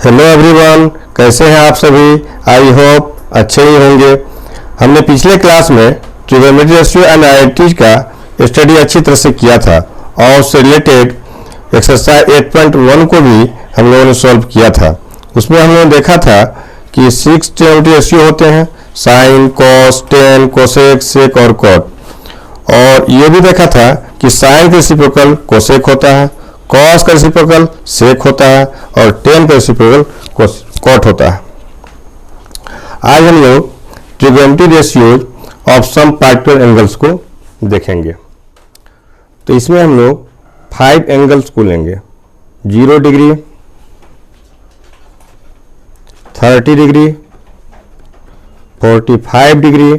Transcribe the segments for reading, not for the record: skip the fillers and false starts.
Hello everyone, कैसे हैं आप सभी। आई होप अच्छे ही होंगे। हमने पिछले क्लास में ट्रिग्नोमेट्री रेशियो एंड आइडेंटिटीज का स्टडी अच्छी तरह से किया था और उससे रिलेटेड एक्सरसाइज 8.1 को भी हम लोगों ने सॉल्व किया था। उसमें हम लोगों ने देखा था कि 6 ट्रिग्नोमेट्री रेशियो होते हैं, साइन, कॉस, टेन, कोसेक, सेक और कॉट। और ये भी देखा था कि साइन का रेसिप्रोकल कोसेक होता है, कॉस का रेसिप्रोकल सेक होता है और टेन का रेसिप्रोकल कॉट होता है। आज हम लोग trigonometry ratios of some particular angles को देखेंगे। तो इसमें हम लोग 5 एंगल्स को लेंगे, 0 degree, 30 degree, 45 degree,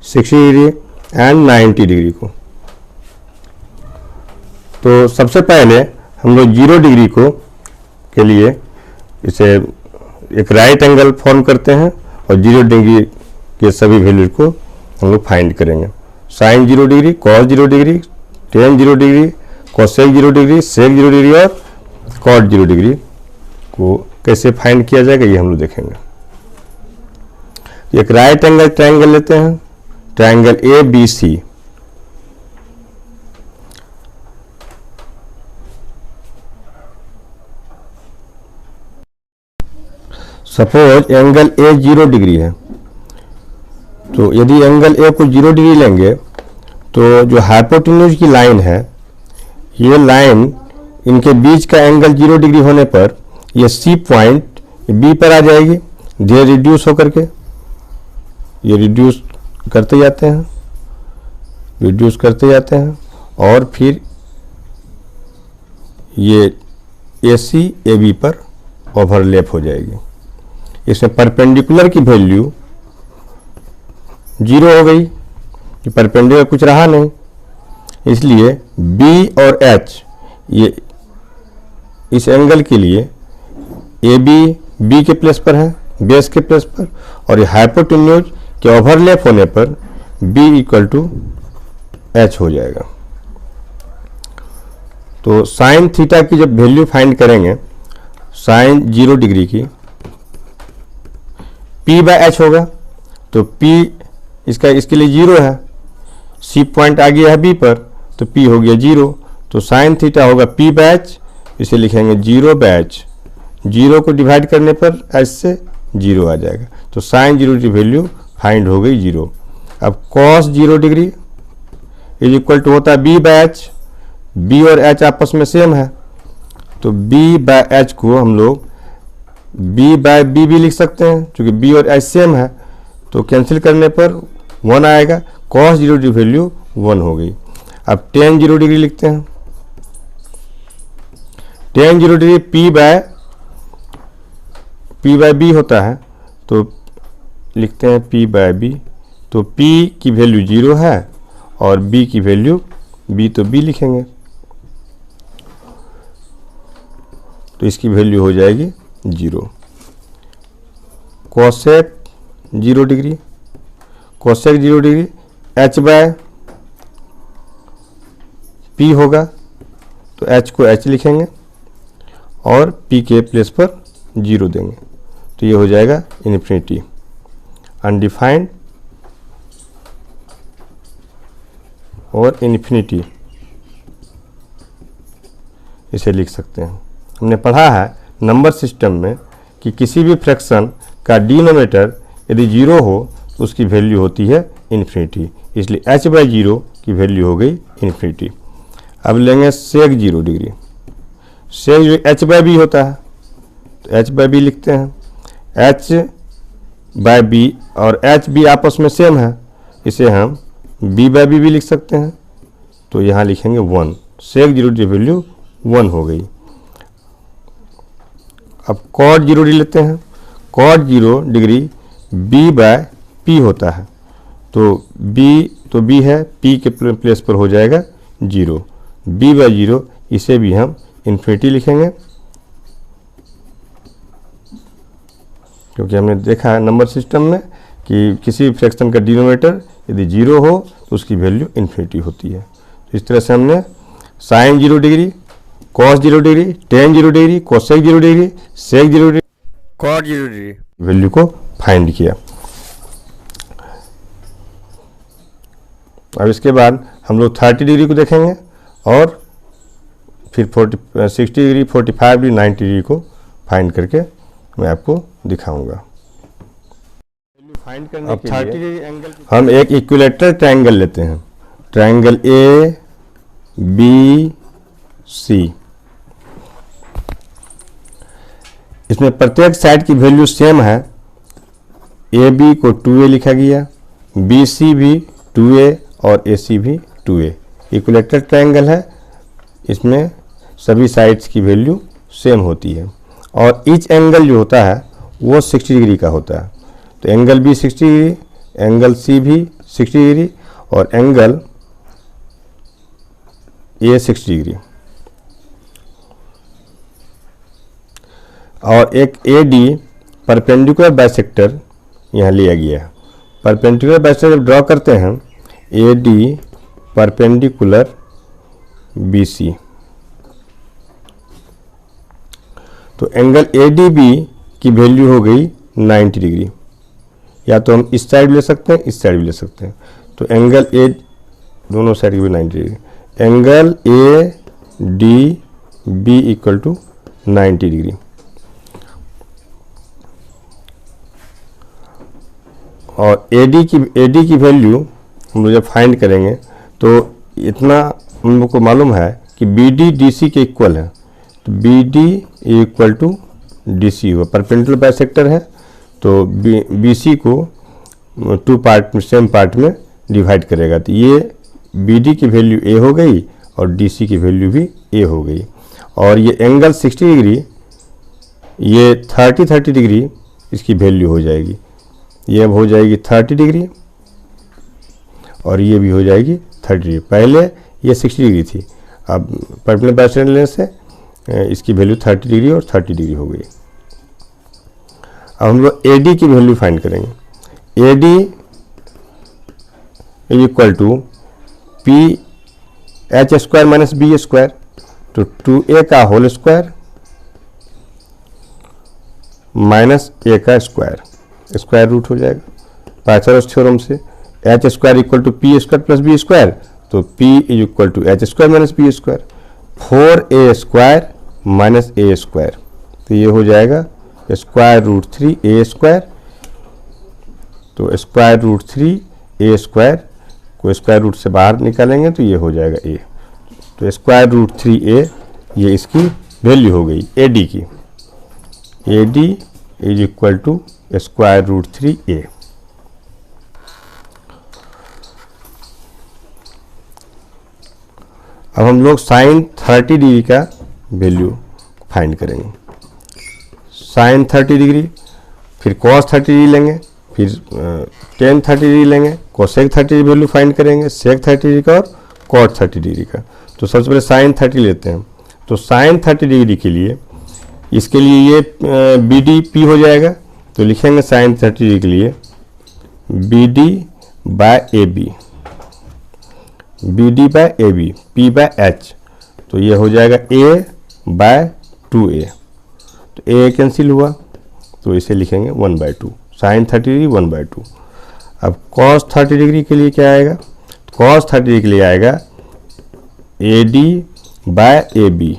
60 degree and 90 degree को। तो सबसे पहले हम लोग 0 डिग्री को के लिए इसे एक राइट एंगल फॉर्म करते हैं और 0 डिग्री के सभी वैल्यूज को हम लोग फाइंड करेंगे। Sine 0 degree, cos 0 degree, tan 0 degree, cosec 0 degree, sec 0 degree और कॉट 0 डिग्री को कैसे फाइंड किया जाएगा ये हम लोग देखेंगे। एक राइट एंगल ट्रायंगल लेते हैं, triangle A B C. Suppose angle A 0 degree है, तो यदि एंगल ए को 0 डिग्री लेंगे तो जो हाइपोटेन्यूज की लाइन है, ये लाइन इनके बीच का एंगल 0 डिग्री होने पर ये सी पॉइंट बी पर आ जाएगी, धीरे रिड्यूस होकर के ये रिड्यूस करते जाते हैं, रिड्यूस करते जाते हैं और फिर ये ए सी ए बी पर ओवरलैप हो जाएगी। इसमें परपेंडिकुलर की वैल्यू 0 हो गई, कि परपेंडिकुलर कुछ रहा नहीं, इसलिए B और H ये इस एंगल के लिए AB B के प्लेस पर है, बेस के प्लेस पर, और ये हाइपोटेन्यूज के ओवरलैप होने पर B इक्वल टू H हो जाएगा। तो साइन थीटा की जब वैल्यू फाइंड करेंगे, साइन 0 डिग्री की P बाय H होगा, तो P इसके लिए 0 है, C पॉइंट आ गया है B पर, तो P हो गया 0, तो साइन थीटा होगा P बाय H, इसे लिखेंगे 0 बाय H। 0 को डिवाइड करने पर H से 0 आ जाएगा, तो साइन 0 की वैल्यू फाइंड हो गई 0। अब cos 0 degree is equal to होता है B बाय H। B और H आपस में सेम है, तो B बाय H को हम लोग B बाय B भी लिख सकते हैं, क्योंकि B और H सेम है, तो कैंसिल करने पर 1 आएगा। कॉस 0 की वैल्यू 1 हो गई। अब टेन 0 डिग्री लिखते हैं, tan 0 degree P by B होता है, तो लिखते हैं P बाय B। तो P की वैल्यू 0 है और B की वैल्यू B, तो B लिखेंगे, तो इसकी वैल्यू हो जाएगी 0। Cosec 0 degree, cosec 0 degree H by P होगा, तो H को H लिखेंगे और P के प्लेस पर 0 देंगे, तो ये हो जाएगा इन्फिनिटी, अनडिफाइंड और इन्फिनिटी इसे लिख सकते हैं। हमने पढ़ा है नंबर सिस्टम में कि किसी भी फ्रैक्शन का डिनोमिनेटर यदि 0 हो तो उसकी वैल्यू होती है इन्फिनिटी, इसलिए H बाय 0 की वैल्यू हो गई इन्फिनिटी। अब लेंगे सेक 0 डिग्री, सेक H बाय B होता है, तो H बाय B लिखते हैं। H बाय B और H B आपस में सेम है, इसे हम B बाय B भी लिख सकते हैं, तो यहाँ लिखेंगे 1। सेक 0 की वैल्यू 1 हो गई। अब कॉट 0 डिग्री लेते हैं, cot 0 degree B by P होता है, तो B है, P के प्लेस पर हो जाएगा 0, B बाय 0, इसे भी हम इन्फिनिटी लिखेंगे, क्योंकि हमने देखा है नंबर सिस्टम में कि किसी भी फ्रैक्शन का डिनोमिनेटर यदि 0 हो तो उसकी वैल्यू इन्फिनिटी होती है। तो इस तरह से हमने sine 0 degree cos 0 degree, tan 0 degree, cosec 0 degree, sec 0 degree, cot 0 degree value को फाइंड किया। अब इसके बाद हम लोग 30 डिग्री को देखेंगे और फिर 60 डिग्री, 45 डिग्री, 90 डिग्री को फाइंड करके मैं आपको दिखाऊंगा। फाइंड करने के 30 डिग्री एंगल हम एक इक्विलेटरल ट्रायंगल लेते हैं, ट्रायंगल ए बी सी। इसमें प्रत्येक साइड की वैल्यू सेम है। ए बी को 2a लिखा गया, बी सी भी 2a और ए सी भी 2a। इक्विलेटरल ट्रायंगल है, इसमें सभी साइड्स की वैल्यू सेम होती है और ईच एंगल जो होता है वो 60 डिग्री का होता है। तो angle B 60 degree, angle C भी 60 डिग्री और एंगल ए 60 डिग्री। और एक ए डी परपेंडिकुलर बाइसेक्टर यहाँ लिया गया है। परपेंडिकुलर बाइसेक्टर जब ड्रॉ करते हैं, A D perpendicular B C, तो एंगल ए डी बी की वैल्यू हो गई 90 डिग्री। या तो हम इस साइड ले सकते हैं, इस साइड भी ले सकते हैं। तो एंगल ए दोनों साइड की भी 90 degree. Angle A D B equal to 90 degree. और ए डी की वैल्यू हम लोग जब फाइंड करेंगे तो इतना हम लोग को मालूम है कि बी डी डी सी के इक्वल है। तो B D equal to D C हुआ, परपेंडिकुलर बाइसेक्टर है तो बी सी को 2 पार्ट में, सेम पार्ट में डिवाइड करेगा। तो ये बी डी की वैल्यू ए हो गई और डी सी की वैल्यू भी ए हो गई। और ये एंगल 60 डिग्री, ये 30 डिग्री इसकी वैल्यू हो जाएगी। ये अब हो जाएगी 30 डिग्री और ये भी हो जाएगी 30 डिग्री। पहले ये 60 डिग्री थी, अब परपेंडिकुलर बाइसेक्टर लेने से इसकी वैल्यू 30 डिग्री और 30 डिग्री हो गई। अब हम लोग ए डी की वैल्यू फाइंड करेंगे। A D equal to P H square minus B square, तो 2a का होल स्क्वायर माइनस a का स्क्वायर, स्क्वायर रूट हो जाएगा पाइथागोरस थ्योरम से। H square equal to P square plus B square, तो p is equal to H square minus B square. 4a square minus a square, तो ये हो जाएगा square root 3a square. तो square root 3a square को square root से बाहर निकालेंगे तो ये हो जाएगा a। तो स्क्वायर रूट 3a ये इसकी वैल्यू हो गई ए डी की। A D is equal to square root 3a। अब हम लोग साइन 30 डिग्री का वैल्यू फाइंड करेंगे। साइन 30 डिग्री, फिर कॉस 30 डिग्री लेंगे, फिर टेन 30 डिग्री लेंगे, कोसेक 30 डिग्री वैल्यू फाइंड करेंगे, सेक 30 डिग्री का और कॉट 30 डिग्री का। तो सबसे पहले साइन 30 लेते हैं। तो साइन 30 डिग्री के लिए, इसके लिए ये बी डी पी हो जाएगा, तो लिखेंगे साइन 30 डिग्री के लिए B D by A B, B D by A B, P by H, तो ये हो जाएगा ए बाय 2a। तो a कैंसिल हुआ तो इसे लिखेंगे 1/2, साइन 30 डिग्री 1/2। अब कॉस 30 डिग्री के लिए क्या आएगा? कॉस 30 डिग्री के लिए आएगा A D by A B,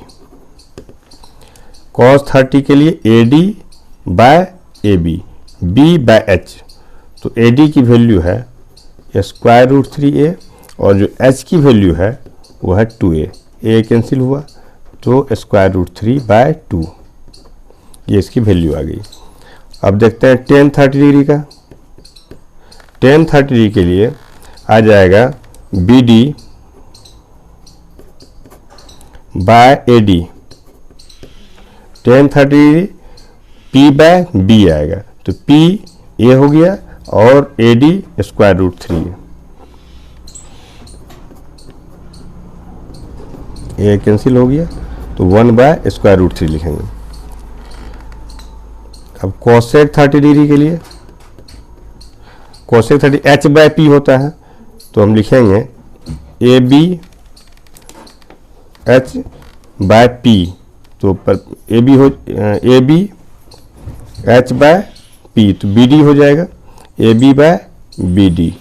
cos 30 के लिए A D by A B, B by H. तो ए डी की वैल्यू है स्क्वायर रूट 3a और जो h की वैल्यू है वो है 2a। a कैंसिल हुआ तो स्क्वायर रूट 3/2, ये इसकी वैल्यू आ गई। अब देखते हैं टेन 30 डिग्री का। टेन 30 डिग्री के लिए आ जाएगा B D by A D, tan 30 degree P by B आएगा, तो पी ए हो गया और A D square root 3, A cancel हो गया तो 1/स्क्वायर रूट 3 लिखेंगे। अब कोसेक 30 डिग्री के लिए, कोसेक 30 एच बाय पी होता है, तो हम लिखेंगे A B H by P, तो ए बी हो A B H by P, तो बी डी हो जाएगा A B by B D.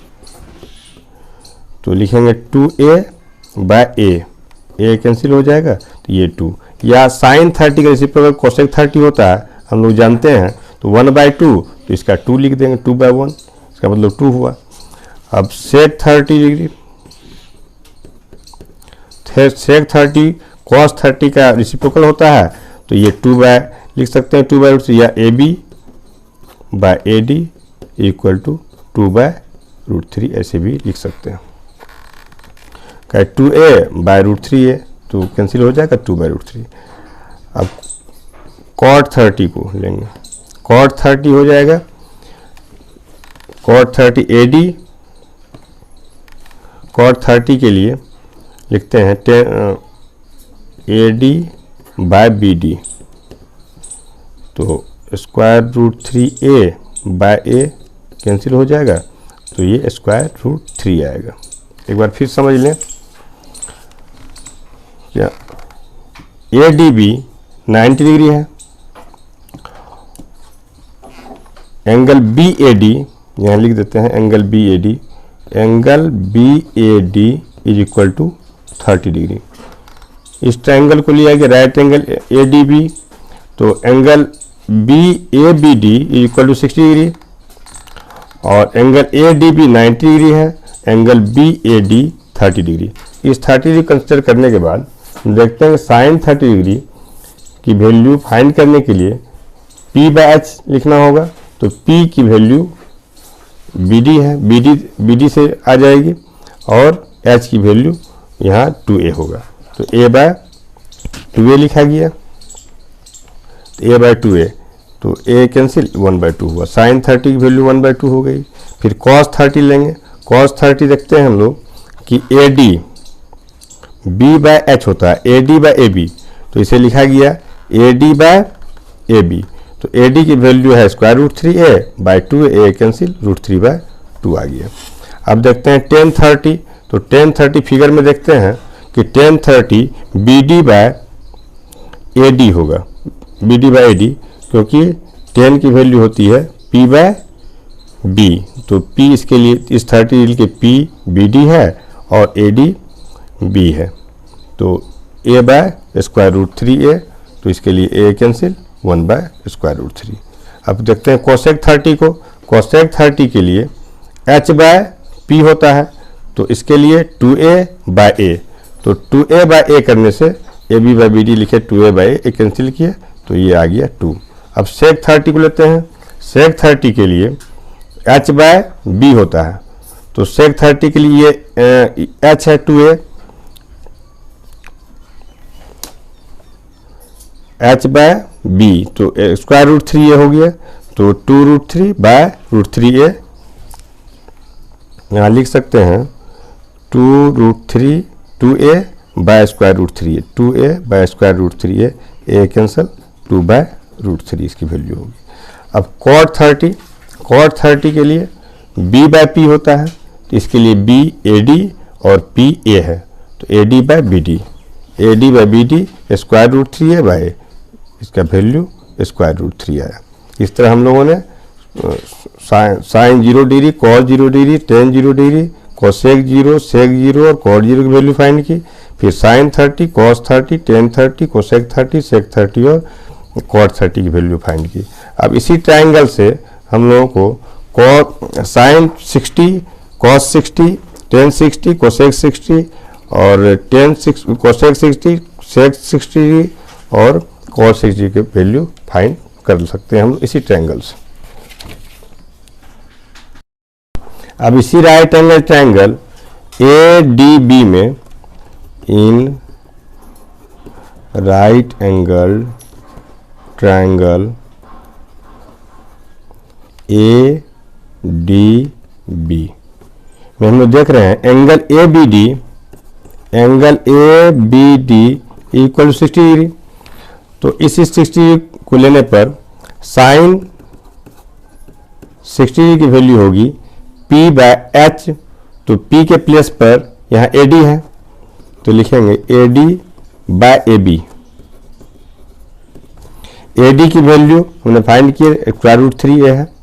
तो लिखेंगे 2a बाय ए कैंसिल हो जाएगा, तो ये 2। या साइन 30 का रेसिप्रोकल कोसेक 30 होता है, हम लोग जानते हैं, तो 1/2, तो इसका 2 लिख देंगे, 2/1, इसका मतलब 2 हुआ। अब सेक 30 डिग्री, सेक 30 कॉस 30 का रेसिप्रोकल होता है, तो ये 2 बाय लिख सकते हैं 2/3, या A B by A D equal to 2/√3 ऐसे भी लिख सकते हैं। क्या 2a बाय √3a, तो कैंसिल हो जाएगा 2/√3। अब cot 30 को लेंगे, cot 30 हो जाएगा cot 30 AD, cot 30 के लिए लिखते हैं AD बाय BD, तो √3a बाय a कैंसिल हो जाएगा, तो ये √3 आएगा। एक बार फिर समझ लें, क्या ADB 90 डिग्री है, एंगल BAD यहाँ लिख देते हैं, angle BAD, angle BAD is equal to 30 degree. इस ट्रायंगल को लिया गया राइट एंगल ADB, तो angle BABD is equal to 60 degree, और एंगल ADB 90 डिग्री है, एंगल BAD 30 डिग्री। इस 30 डिग्री कंसिडर करने के बाद देखते हैं साइन 30 डिग्री की वैल्यू फाइंड करने के लिए P/H लिखना होगा, तो P की वैल्यू BD है, BD से आ जाएगी, और H की वैल्यू यहाँ 2a होगा, तो a/2a लिखा गया, तो a/2a, तो a कैंसिल 1/2 हुआ, साइन 30 की वैल्यू 1/2 हो गई। फिर cos 30 लेंगे, cos 30 देखते हैं हम लोग कि AD B/H होता है, AD बाय AB, तो इसे लिखा गया AD बाय AB, तो AD की वैल्यू है √3a बाय 2a कैंसिल √3/2 आ गया। अब देखते हैं tan 30, तो tan 30 फिगर में देखते हैं कि tan 30 BD बाय AD होगा, BD बाय AD, क्योंकि tan की वैल्यू होती है P/B, तो P इसके लिए इस 30 के P BD है और AD B है, तो a/√3a, तो इसके लिए a कैंसिल 1/√3। अब देखते हैं कोसेक 30 को, कोसेक 30 के लिए H/P होता है, तो इसके लिए 2a बाय a, तो 2a बाय a करने से AB बाय BD लिखे 2a बाय a कैंसिल किए, तो ये आ गया 2। अब सेक 30 को लेते हैं, सेक 30 के लिए H/B होता है, तो सेक 30 के लिए H है 2a, H/B, तो √3a हो गया, तो 2√3 बाय √3a, यहाँ लिख सकते हैं 2a bye √3a, 2a bye √3a, a cancel 2/√3 इसकी वैल्यू होगी। अब cot 30 के लिए B/P होता है, तो इसके लिए BAD और PA है, तो AD by BD, AD by BD √3a by इसका वैल्यू √3 आया। इस तरह हम लोगों ने sine 0 degree, cos 0 degree, tan 0 degree, cosec 0, sec 0 और कॉट 0 की वैल्यू फाइंड की। फिर sine 30, cos 30, tan 30, cosec 30, sec 30 और कॉट 30 की वैल्यू फाइंड की। अब इसी ट्रायंगल से हम लोगों को साइन 60, कॉस 60, tan 60, कोसेक 60 और कोसेक 60, सेक 60 और कॉस 60 के वैल्यू फाइंड कर सकते हैं हम इसी ट्रायंगल से। अब इसी राइट एंगल ट्रायंगल ADB में, in right angle triangle ADB में हम लोग देख रहे हैं एंगल ABD इक्वल 60 डिग्री, तो इस 60 को लेने पर साइन 60 की वैल्यू होगी P/H, तो P के प्लेस पर यहाँ AD है, तो लिखेंगे AD by A B. A D की वैल्यू हमने फाइंड की √3a है,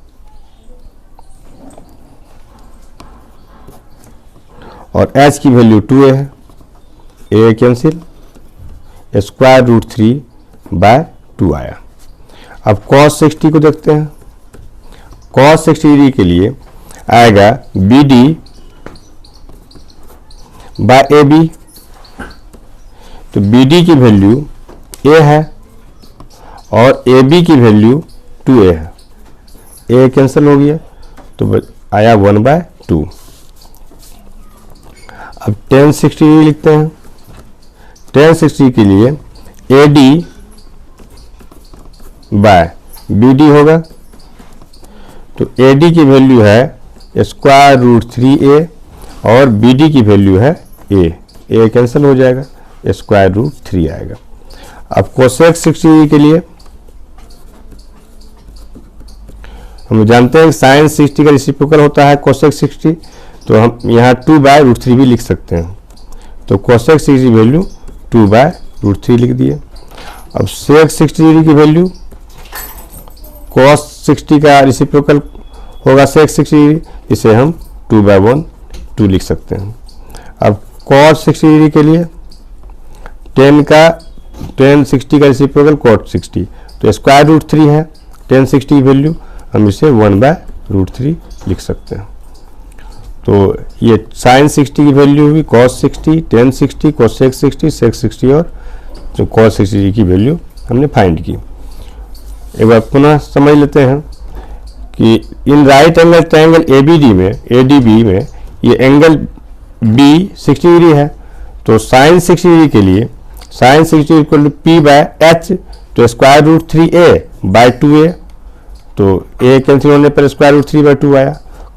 और h की वैल्यू 2a है, a कैंसिल, √3/2 आया। अब cos 60 को देखते हैं। cos 60 डिग्री के लिए आएगा BD बाय AB। तो BD की वैल्यू a है और AB की वैल्यू 2a है, a कैंसिल हो गया तो आया 1/2। अब tan 60 डिग्री लिखते हैं। tan 60 के लिए AD बाय BD होगा, तो AD की वैल्यू है √3a और BD की वैल्यू है a कैंसिल हो जाएगा, √3 आएगा। अब cosec 60 के लिए हम जानते हैं sin 60 का रेसिप्रोकल होता है cosec 60, तो हम यहाँ 2/√3 भी लिख सकते हैं। तो cosec 60 वैल्यू 2/√3 लिख दिए। अब sec 60 डिग्री की वैल्यू cos 60 का रेसिप्रोकल होगा sec 60 डिग्री, इसे हम 2/2 लिख सकते हैं। अब cos 60 डिग्री के लिए tan 60 का रेसिप्रोकल cot 60, तो √3 है tan 60 की वैल्यू, हम इसे 1/√3 लिख सकते हैं। तो ये sin 60 की वैल्यू हुई cos 60, tan 60, cosec 60, sec 60 और जो cos 60 की वैल्यू हमने फाइंड की। एक बार पुनः समझ लेते हैं कि in right angle triangle ADB में ये एंगल B 60 डिग्री है, तो sin 60 डिग्री के लिए sin 60 इक्वल टू P/H, तो √3a/2a, तो a कैंसिल होने पर √3/2 आया।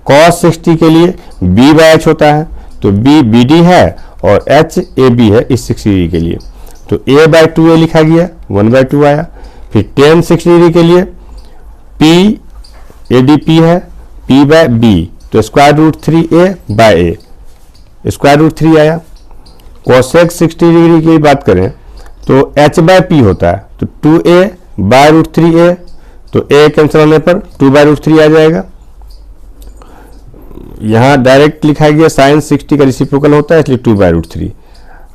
cos 60 के लिए B/H होता है, तो B BD है और H AB है इस 60 डिग्री के लिए, तो a/2a लिखा गया, 1/2 आया। फिर tan 60 डिग्री के लिए P ADP है, P/B, तो √3a/a, √3 आया। cosec 60 डिग्री की बात करें तो H/P होता है, तो 2a/√3a, तो a कैंसिल होने पर 2/√3 आ जाएगा। यहाँ डायरेक्ट लिखा गया sin 60 का रेसिप्रोकल होता है, इसलिए 2/√3।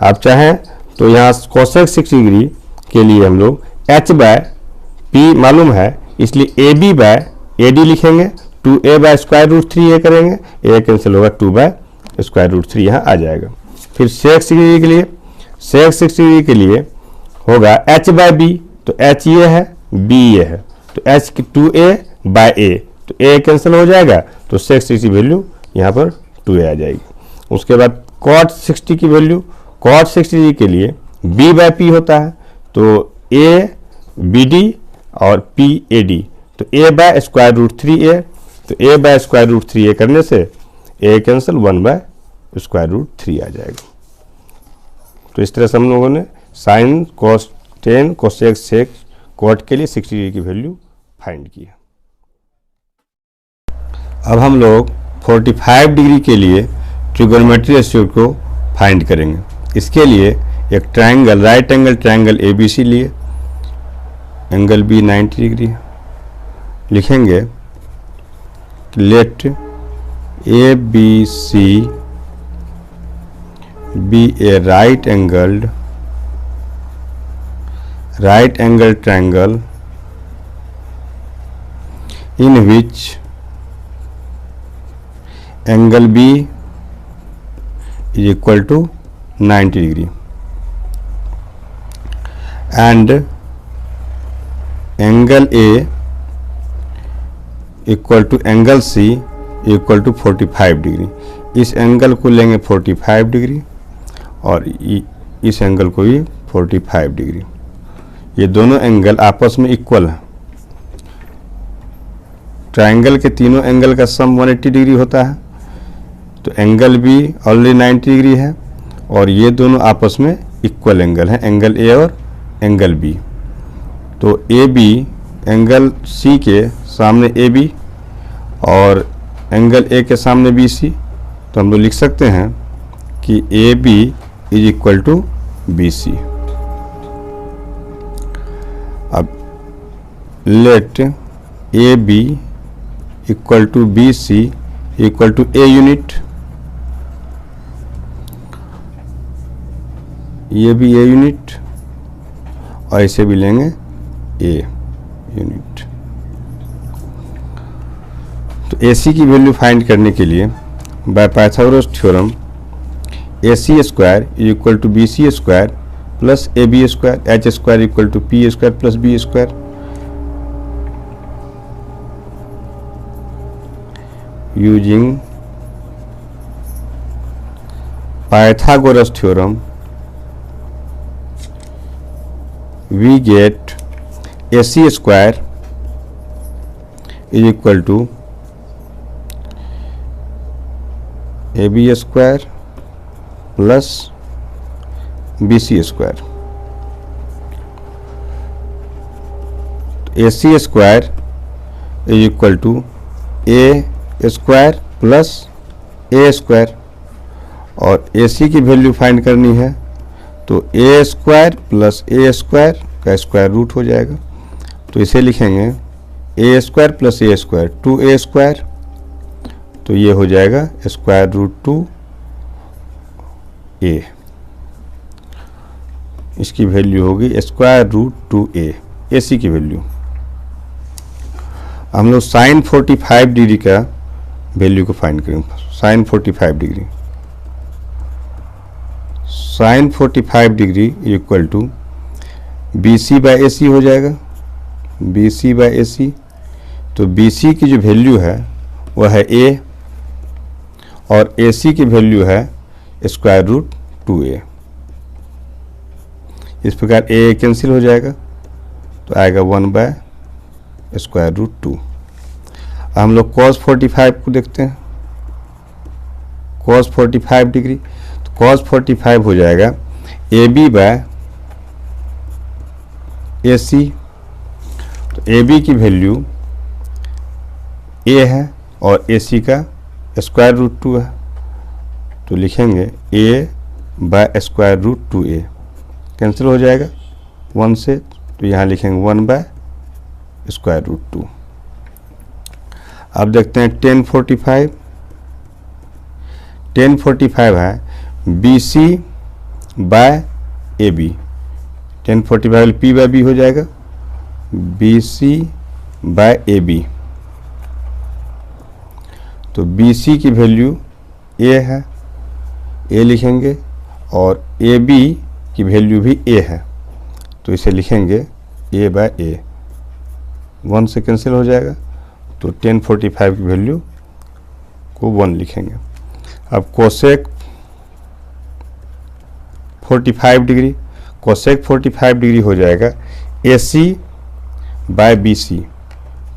आप चाहें तो यहाँ cosec 60 डिग्री के लिए हम लोग H/P मालूम है, इसलिए AB/AD लिखेंगे, 2a/√3a करेंगे, a कैंसिल होगा, 2/√3 यहाँ आ जाएगा। फिर sec 60 डिग्री के लिए के लिए होगा H/B, तो H ये है, B ये है, तो H की 2a/a, तो a कैंसिल हो जाएगा, तो sec 60 वैल्यू यहाँ पर 2a आ जाएगी। उसके बाद cot 60 की वैल्यू cot 60 के लिए B/P होता है, तो ABD और PAD, तो a/√3a, तो a/√3a करने से a कैंसिल 1/√3 आ जाएगा। तो इस तरह से हम लोगों ने sin, cos, tan, cosec, sec, cot के लिए 60 डिग्री की वैल्यू फाइंड की है। अब हम लोग 45 डिग्री के लिए ट्रिगोनोमेट्री रेशियो को फाइंड करेंगे। इसके लिए एक triangle, right angle triangle ABC लिए, एंगल B 90 डिग्री लिखेंगे। Let ABC be a right angled triangle in which angle B is equal to 90 degree and angle A equal to angle C equal to 45 degree. इस angle को लेंगे 45 degree और इस angle को भी 45 degree. ये दोनों एंगल आपस में इक्वल हैं। ट्रायंगल के तीनों एंगल का सम 180 डिग्री होता है, तो एंगल भी ऑलरेडी 90 डिग्री है और ये दोनों आपस में इक्वल एंगल हैं, एंगल ए और एंगल बी। तो ए बी एंगल सी के सामने ए बी और एंगल ए के सामने बी सी, तो हम लोग लिख सकते हैं कि A B is equal to B C. Let A B equal to B C equal to A unit, ये भी ए यूनिट और इसे भी लेंगे ए यूनिट। तो ए सी की वैल्यू फाइंड करने के लिए by Pythagoras theorem A C square equal to B C square plus A B square, H square equal to P square plus B square, using Pythagoras theorem we get AC square is equal to AB square plus BC square. AC square is equal to A square plus A square और AC की value find करनी है तो ए square plus A square का square root हो जाएगा। तो इसे लिखेंगे ए square plus A square 2a square, तो ये हो जाएगा स्क्वायर रूट 2a। इसकी वैल्यू होगी स्क्वायर रूट 2a, AC की वैल्यू। हम लोग साइन 45 डिग्री का वैल्यू को फाइंड करेंगे। Sine 45 degree, sine 45 degree equal to B C by A C हो जाएगा, बी सी बाई ए सी। तो बी सी की जो वैल्यू है वह है ए और ए सी की वैल्यू है स्क्वायर रूट 2a। इस प्रकार ए कैंसिल हो जाएगा तो आएगा 1 बाय स्क्वायर रूट 2। हम लोग cos 45 को देखते हैं, cos 45 डिग्री, तो cos 45 हो जाएगा ए बी बाय ए सी। तो ए बी की वैल्यू ए है और ए सी का स्क्वायर रूट 2 है, तो लिखेंगे A by square root 2a, cancel हो जाएगा 1 से, तो यहाँ लिखेंगे 1 बाय स्क्वायर रूट 2। अब देखते हैं tan 45, tan 45 है B C by A B, tan 45 P by B हो जाएगा B C by A B. तो बी सी की वैल्यू ए है, ए लिखेंगे और ए बी की वैल्यू भी ए है, तो इसे लिखेंगे ए बाय ए, 1 से कैंसिल हो जाएगा, तो tan 45 की वैल्यू को 1 लिखेंगे। अब कोसेक 45 डिग्री, कोसेक 45 डिग्री हो जाएगा A C bye B C,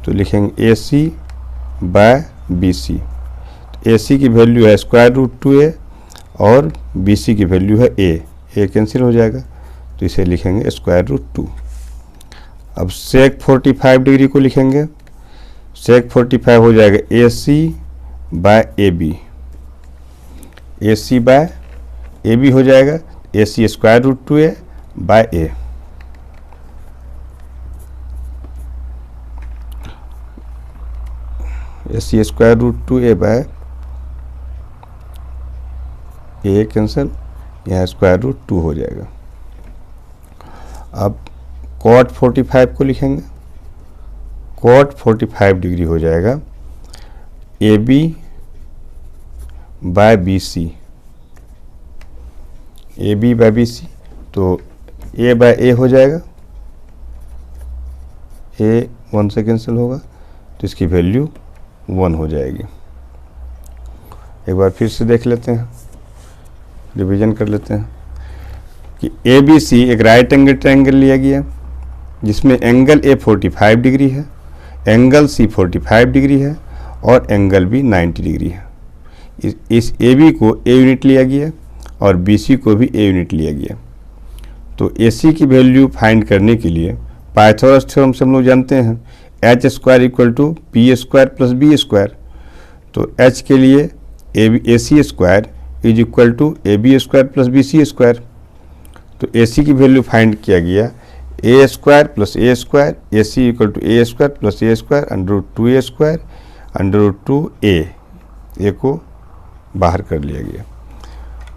तो लिखेंगे ए सी बाय बी सी। ए सी की वैल्यू है स्क्वायर रूट 2a और बी सी की वैल्यू है ए कैंसिल हो जाएगा, तो इसे लिखेंगे स्क्वायर रूट 2। अब सेक 45 डिग्री को लिखेंगे, सेक 45 हो जाएगा A C by A B, A C by A B हो जाएगा A C square root 2a by A. A C square root 2a by A cancel, यहाँ स्क्वायर रूट 2 हो जाएगा। अब कॉट 45 को लिखेंगे, कॉट 45 डिग्री हो जाएगा A B by B C, A B by B C, तो ए बाय ए हो जाएगा, ए 1 से कैंसिल होगा, तो इसकी वैल्यू 1 हो जाएगी। एक बार फिर से देख लेते हैं, रिवीजन कर लेते हैं कि ए बी सी एक राइट एंगल ट्रायंगल लिया गया जिसमें एंगल ए 45 डिग्री है, एंगल सी 45 डिग्री है और एंगल बी 90 डिग्री है। इस ए बी को ए यूनिट लिया गया और बी सी को भी ए यूनिट लिया गया। तो ए सी की वैल्यू फाइंड करने के लिए पाइथागोरस थ्योरम से हम लोग जानते हैं H square equal to P square plus B square. तो एच के लिए A C square is equal to A B square plus B C square. तो ए सी की वैल्यू फाइंड किया गया A square plus A square, A C equal to A square plus A square under root 2a square under root 2a को बाहर कर लिया गया।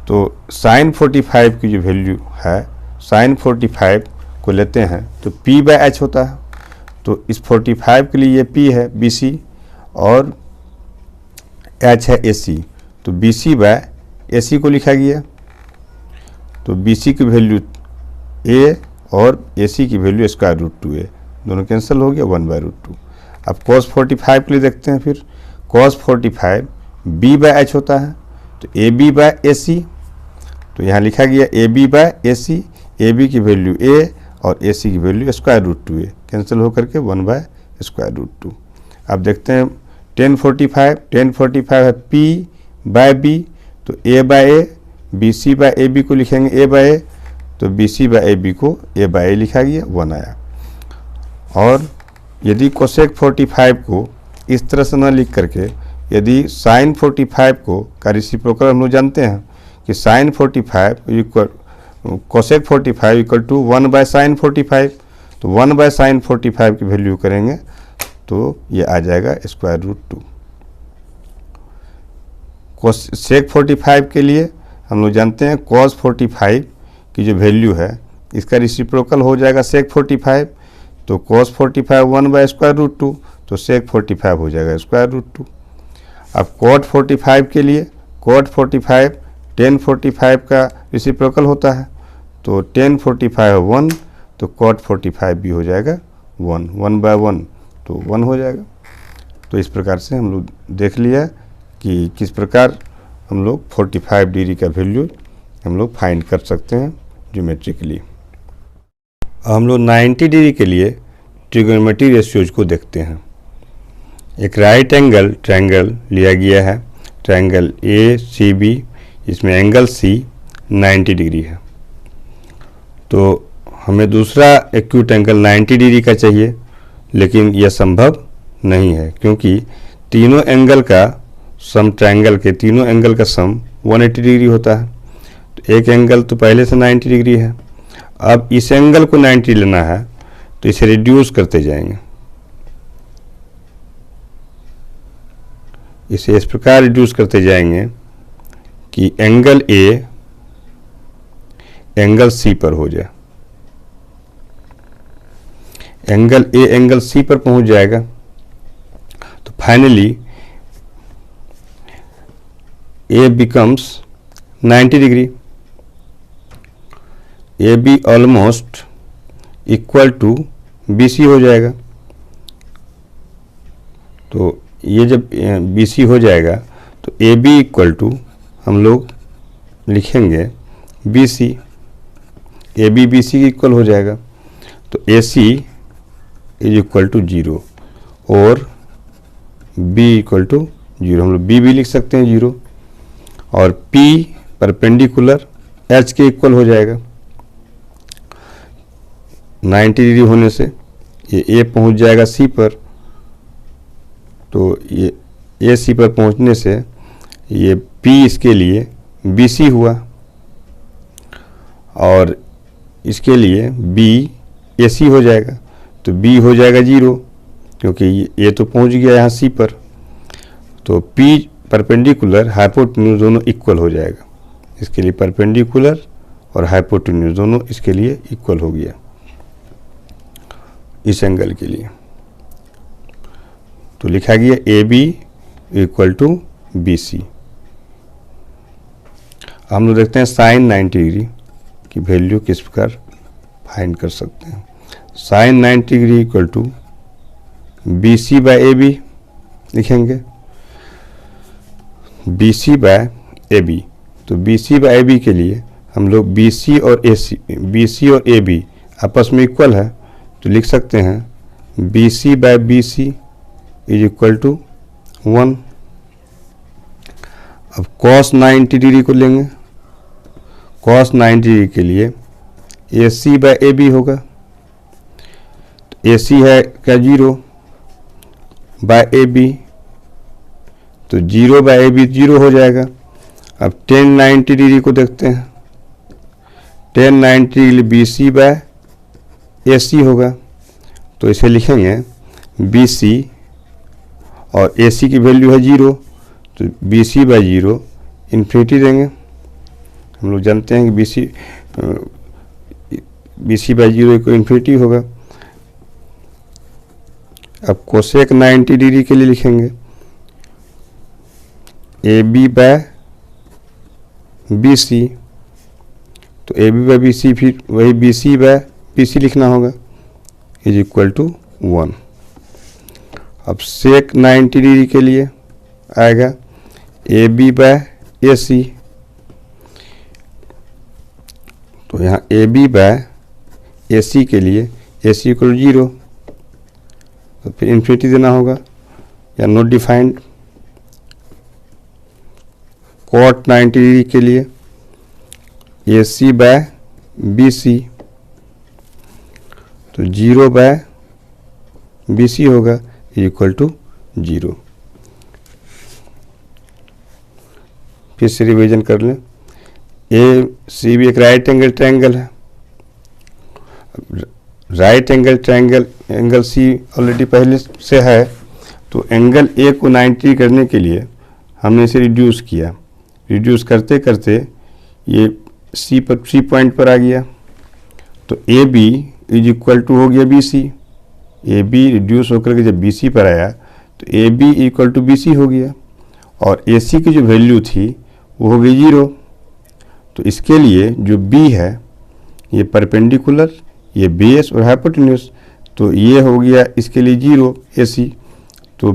तो साइन 45 की जो वैल्यू है, साइन 45 को लेते हैं तो p/h होता है। तो इस 45 के लिए ये p है BC और h है AC, तो BC/AC को लिखा गया। तो BC की वैल्यू a और AC की वैल्यू स्क्वायर रूट 2a, दोनों कैंसिल हो गया 1/√2। अब cos 45 के लिए देखते हैं, फिर cos 45 b/h होता है, तो AB/AC, तो यहाँ लिखा गया AB/AC, AB की वैल्यू a और AC की value square root 2a, cancel होकर के 1/√2। अब देखते हैं tan 45 है p/b, तो a/a, BC/AB को लिखेंगे a/a, तो BC/AB को a/a लिखा गया, 1 आया। और यदि कोसेक 45 को इस तरह से न लिख करके, यदि साइन 45 को का रेसिप्रोकल हम लोग जानते हैं कि sine 45 equal cosec 45 equal to 1/sin 45, तो 1/sin 45 की वैल्यू करेंगे तो ये आ जाएगा स्क्वायर रूट 2। कोसेक 45 के लिए हम लोग जानते हैं cos 45 की जो वैल्यू है इसका रेसिप्रोकल हो जाएगा sec 45, तो cos 45 1/√2, तो sec 45 हो जाएगा स्क्वायर रूट 2। अब cot 45 के लिए cot 45 tan 45 का रेसिप्रोकल होता है, तो tan 45 1, तो cot 45 भी हो जाएगा 1, 1/1, तो 1 हो जाएगा। तो इस प्रकार से हम लोग देख लिया कि किस प्रकार हम लोग 45 डिग्री का वैल्यू हम लोग फाइंड कर सकते हैं ज्योमेट्रिकली। हम लोग 90 डिग्री के लिए ट्रिगोनोमेट्री रेशियोज को देखते हैं। एक राइट एंगल ट्रायंगल लिया गया है, ट्रायंगल ACB, इसमें एंगल C 90 डिग्री है। तो हमें दूसरा एक्यूट एंगल 90 डिग्री का चाहिए, लेकिन यह संभव नहीं है क्योंकि तीनों एंगल का सम, ट्रायंगल के तीनों एंगल का सम 180 डिग्री होता है। तो एक एंगल तो पहले से 90 डिग्री है, अब इस एंगल को 90 लेना है तो इसे रिड्यूस करते जाएंगे। इसे इस प्रकार रिड्यूस करते जाएंगे कि एंगल A एंगल C पर हो जाए। एंगल A एंगल C पर पहुंच जाएगा तो finally A becomes 90 degree, AB almost equal to BC हो जाएगा। तो ये जब BC हो जाएगा तो AB इक्वल टू हम लोग लिखेंगे BC, AB BC के इक्वल हो जाएगा। तो AC इज इक्वल टू 0 और B इक्वल टू 0, हम लोग B भी लिख सकते हैं 0, और P परपेंडिकुलर H के इक्वल हो जाएगा। 90 डिग्री होने से ये A पहुंच जाएगा C पर, तो ये A C पर पहुंचने से ये P इसके लिए BC हुआ और इसके लिए B AC हो जाएगा। तो B हो जाएगा 0 क्योंकि ये तो पहुंच गया यहाँ C पर। तो P परपेंडिकुलर हाइपोटेन्यूज दोनों इक्वल हो जाएगा। इसके लिए परपेंडिकुलर और हाइपोटेन्यूज दोनों इसके लिए इक्वल हो गया इस एंगल के लिए। तो लिखा गया AB इक्वल टू BC। हम लोग देखते हैं साइन 90 डिग्री की वैल्यू किस प्रकार फाइंड कर सकते हैं। Sign 90 degree equal to BC/AB लिखेंगे, BC/AB। तो BC/AB के लिए हम लोग BC और AB आपस में इक्वल है, तो लिख सकते हैं BC/BC इज इक्वल टू 1। अब cos 90 डिग्री को लेंगे, cos 90 डिग्री के लिए AC/AB होगा। तो AC है क्या 0 बाय AB, तो 0/AB 0 हो जाएगा। अब tan 90 डिग्री को देखते हैं, tan 90 डिग्री BC/AB AC होगा, तो इसे लिखेंगे BC और AC की वैल्यू है 0, तो BC/0 इन्फिनिटी देंगे। हम लोग जानते हैं कि BC/0 को इन्फिनिटी होगा। अब कोसेक 90 डिग्री के लिए लिखेंगे AB/BC, तो AB/BC फिर वही BC/BC लिखना होगा इज इक्वल टू 1। अब सेक 90 डिग्री के लिए आएगा AB/AC, तो यहाँ AB/AC के लिए AC इक्वल 0, तो फिर इन्फिनिटी देना होगा या नॉट डिफाइंड। कॉट 90 डिग्री के लिए AC/BC, तो 0/BC होगा इक्वल टू 0। फिर से रिवीजन कर लें। ACB एक राइट एंगल ट्रायंगल है। Right angle triangle angle C already पहले से है, तो एंगल A को 90 करने के लिए हमने इसे रिड्यूस किया। रिड्यूस करते करते ये C पॉइंट पर आ गया, तो AB इज इक्वल टू हो गया BC। AB रिड्यूस होकर के जब BC पर आया तो AB इक्वल टू BC हो गया, और AC की जो वैल्यू थी वो हो गई 0। तो इसके लिए जो B है ये परपेंडिकुलर, ये बेस और हाइपोटेन्यूज, तो ये हो गया इसके लिए 0 AC, तो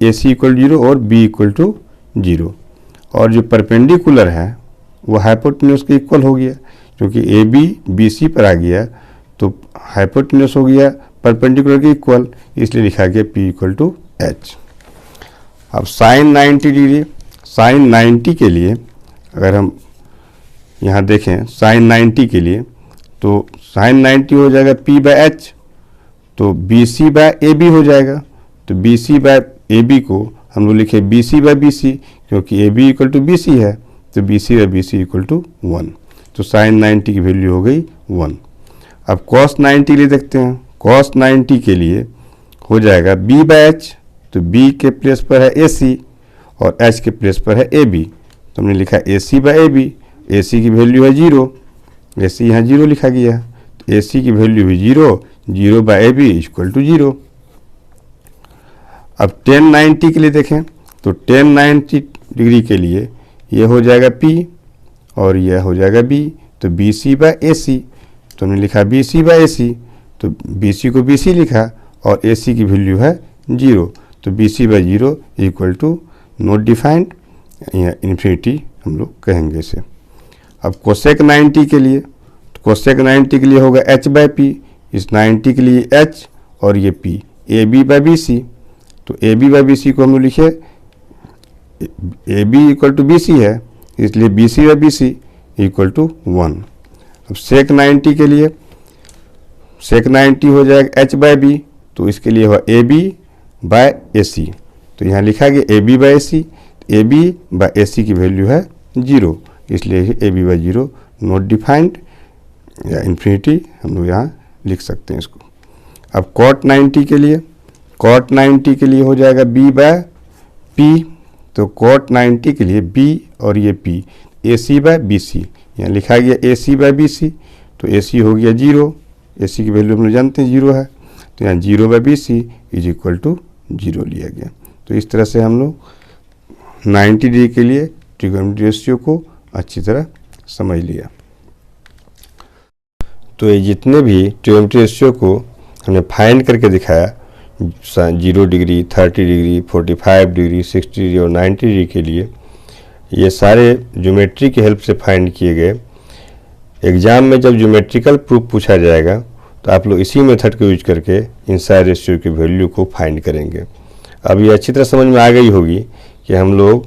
AC इक्वल 0 और B इक्वल टू 0। और जो परपेंडिकुलर है वो हाइपोटेन्यूज के इक्वल हो गया, क्योंकि AB BC पर आ गया तो हाइपोटेन्यूज हो गया परपेंडिकुलर के इक्वल, इसलिए लिखा गया P इक्वल टू H। अब साइन 90 डिग्री, साइन 90 के लिए अगर हम यहाँ देखें साइन 90 के लिए, तो साइन 90 हो जाएगा P/H, तो BC/AB हो जाएगा। तो BC/AB को हम लोग लिखे BC/BC, क्योंकि AB इक्वल टू BC है, तो BC/BC इक्वल टू 1। तो साइन 90 की वैल्यू हो गई 1। अब कॉस 90 के लिए देखते हैं। कॉस 90 के लिए हो जाएगा B/H, तो B के प्लेस पर है AC और H के प्लेस पर है AB, तो हमने लिखा AC/AB। AC की वैल्यू है 0, AC यहाँ 0 लिखा गया, तो AC की वैल्यू भी 0, 0/AB इक्वल टू 0। अब tan 90 के लिए देखें, तो tan 90 डिग्री के लिए ये हो जाएगा P और यह हो जाएगा B, तो BC/AC, तो हमने लिखा BC/AC, तो BC को BC लिखा और AC की वैल्यू है 0, तो BC/0 equal to not defined या इन्फिनिटी हम लोग कहेंगे इसे। अब कोसेक 90 के लिए, तो कोसेक 90 के लिए होगा H/P, इस 90 के लिए H और ये P, AB/BC, तो AB/BC को हम लोग लिखे AB इक्वल टू BC है, इसलिए BC/BC इक्वल टू 1। अब सेक 90 के लिए, सेक 90 हो जाएगा H/B, तो इसके लिए हुआ AB/AC, तो यहाँ लिखा गया AB/AC, AB/AC की वैल्यू है 0, इसलिए AB/0 नॉट डिफाइंड या इन्फिनिटी हम लोग यहाँ लिख सकते हैं इसको। अब कॉट 90 के लिए, कॉट 90 के लिए हो जाएगा B/P, तो कॉट 90 के लिए B और ये P, AC/BC, यहाँ लिखा गया AC/BC, तो AC हो गया 0, AC की वैल्यू हम लोग जानते हैं 0 है, तो यहाँ 0/BC इज इक्वल टू 0 लिया गया। तो इस तरह से हम लोग 90 डिग्री के लिए ट्रिग्नोमेट्री रेशियो को अच्छी तरह समझ लिया। तो ये जितने भी ट्रिग्नोमेट्री रेशियो को हमने फाइंड करके दिखाया, 0 डिग्री, 30 डिग्री, 45 डिग्री, 60 डिग्री और 90 डिग्री के लिए, ये सारे ज्योमेट्री की हेल्प से फाइंड किए गए। एग्ज़ाम में जब ज्योमेट्रिकल प्रूफ पूछा जाएगा तो आप लोग इसी मेथड को यूज करके इन सारे रेशियो की वैल्यू को फाइंड करेंगे। अब ये अच्छी तरह समझ में आ गई होगी कि हम लोग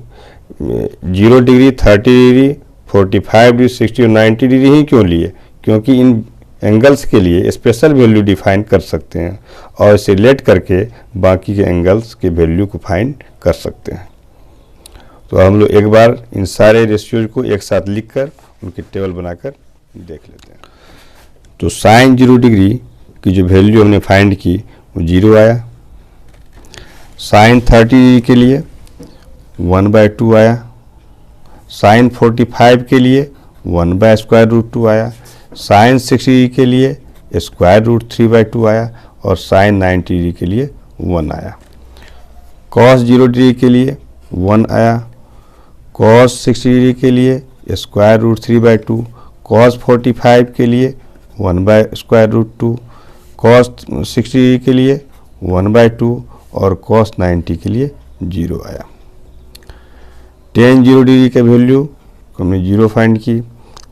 0 डिग्री, 30 डिग्री, 45 डिग्री, 60 और 90 डिग्री ही क्यों लिए, क्योंकि इन एंगल्स के लिए स्पेशल वैल्यू डिफाइन कर सकते हैं और इसे रिलेट करके बाकी के एंगल्स के वैल्यू को फाइंड कर सकते हैं। तो हम लोग एक बार इन सारे रेशियोज को एक साथ लिखकर उनकी टेबल बनाकर देख लेते हैं। तो साइन 0 डिग्री की जो वैल्यू हमने फाइंड की वो 0 आया। साइन 30 डिग्री के लिए 1/2 आया। साइन 45 के लिए 1/√2 आया। साइन 60 डिग्री के लिए √3/2 आया और साइन 90 डिग्री के लिए 1 आया। कॉस 0 डिग्री के लिए 1 आया। कॉस 60 डिग्री के लिए √3/2। कॉस 45 के लिए 1/√2। कॉस 60 डिग्री के लिए 1/2 और कॉस 90 के लिए 0 आया। tan 0 डिग्री का वैल्यू हमने 0 फाइंड की।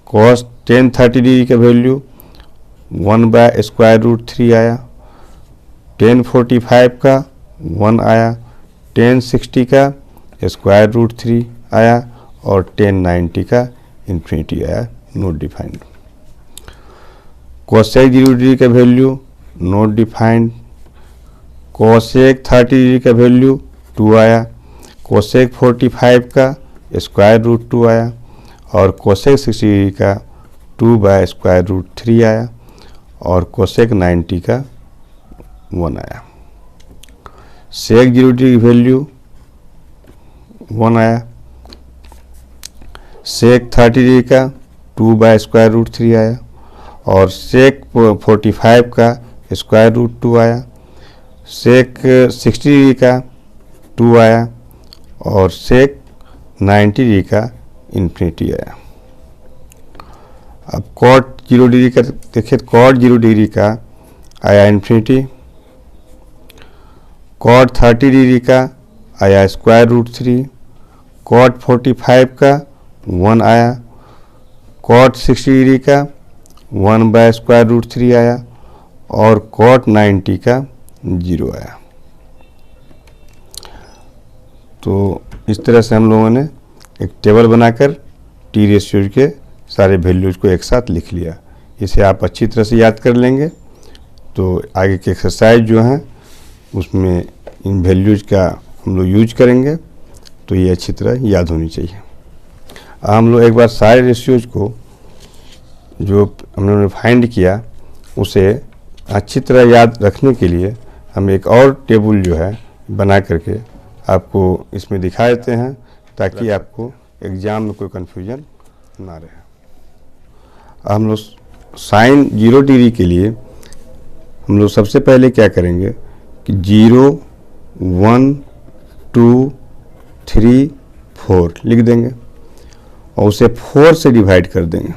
कॉस tan 30 डिग्री का वैल्यू 1/√3 आया। tan 45 का 1 आया। tan 60 का √3 आया और tan 90 का इन्फिनिटी आया, नोट डिफाइंड। कोसेक 0 डिग्री का value not defined. Cosec 30 degree का वैल्यू 2 आया। कोसेक 45 का √2 आया और कोसेक 60 डिग्री का 2/√3 आया और कोसेक 90 का 1 आया। सेक 0 डिग्री की वैल्यू 1 आया। सेक 30 डिग्री का 2/√3 आया और सेक 45 का √2 आया। सेक 60 डिग्री का 2 आया और सेक 90 डिग्री का इन्फिनिटी आया। अब कॉट 0 डिग्री का देखिए, कॉट 0 डिग्री का आया इन्फिनिटी। कॉट 30 डिग्री का आया √3। कॉट 45 का 1 आया। कॉट 60 डिग्री का 1/√3 आया और कॉट 90 का 0 आया। तो इस तरह से हम लोगों ने एक टेबल बनाकर टी रेशियोज के सारे वैल्यूज को एक साथ लिख लिया। इसे आप अच्छी तरह से याद कर लेंगे तो आगे के एक्सरसाइज जो हैं उसमें इन वैल्यूज का हम लोग यूज करेंगे, तो ये अच्छी तरह याद होनी चाहिए। हम लोग एक बार सारे रेशियोज को जो हम लोगों ने फाइंड किया उसे अच्छी तरह याद रखने के लिए हम एक और टेबल जो है बना करके आपको इसमें दिखा देते हैं, ताकि आपको एग्ज़ाम में कोई कन्फ्यूजन ना रहे। हम लोग साइन 0 डिग्री के लिए हम लोग सबसे पहले क्या करेंगे कि 0, 1, 2, 3, 4 लिख देंगे और उसे 4 से डिवाइड कर देंगे।